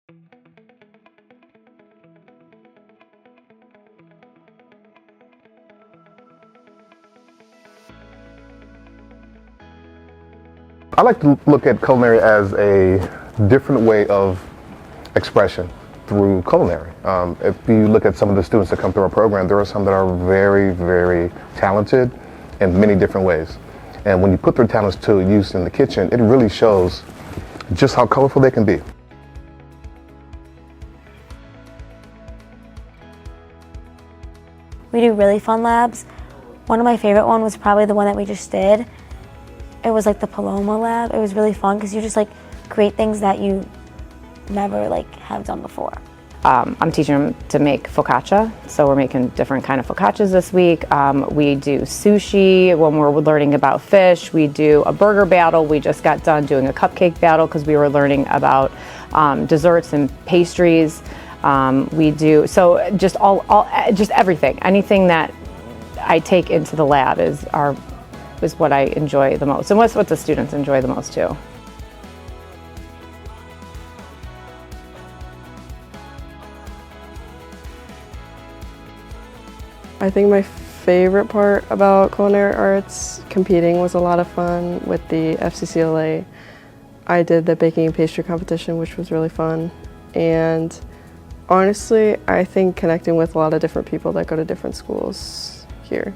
I like to look at culinary as a different way of expression through culinary. If you look at some of the students that come through our program, there are some that are very, very talented in many different ways. And when you put their talents to use in the kitchen, it really shows just how colorful they can be. We do really fun labs. One of my favorite one was probably the one that we just did. It was like the Paloma lab. It was really fun because you just like create things that you never have done before. I'm teaching them to make focaccia, so we're making different kind of focaccias this week. We do sushi when we're learning about fish. We do a burger battle. We just got done doing a cupcake battle because we were learning about desserts and pastries. We do just everything. Anything that I take into the lab is what I enjoy the most, and what's what the students enjoy the most too. I think my favorite part about Culinary Arts, competing, was a lot of fun with the FCCLA. I did the baking and pastry competition, which was really fun. And honestly, I think connecting with a lot of different people that go to different schools here.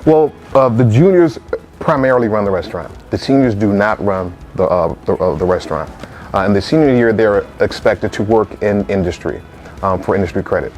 Well, the juniors primarily run the restaurant. The seniors do not run the restaurant. In the senior year, they're expected to work in industry for industry credit.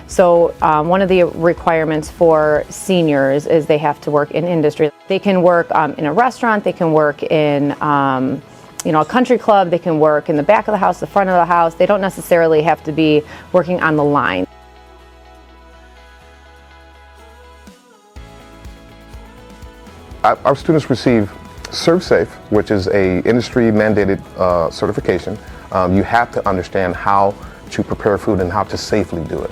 So one of the requirements for seniors is they have to work in industry. They can work in a restaurant, they can work in a country club, they can work in the back of the house, the front of the house. They don't necessarily have to be working on the line. Our students receive ServSafe, which is a industry mandated certification. You have to understand how to prepare food and how to safely do it.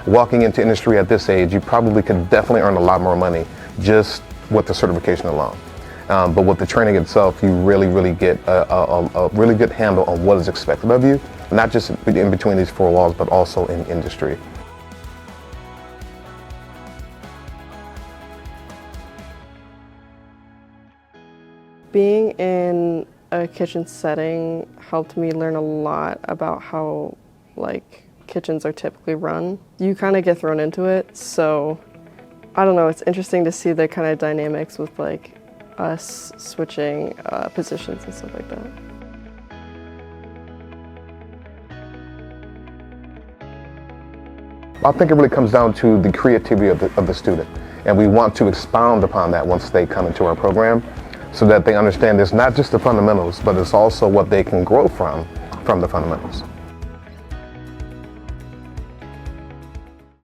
Walking into industry at this age, you probably could definitely earn a lot more money just with the certification alone. But with the training itself, you really get a really good handle on what is expected of you, not just in between these four walls, but also in industry. Being in a kitchen setting helped me learn a lot about how kitchens are typically run. You kind of get thrown into it, so I don't know, it's interesting to see the kind of dynamics with us switching positions and stuff like that. I think it really comes down to the creativity of the student, and we want to expound upon that once they come into our program so that they understand it's not just the fundamentals, but it's also what they can grow from the fundamentals.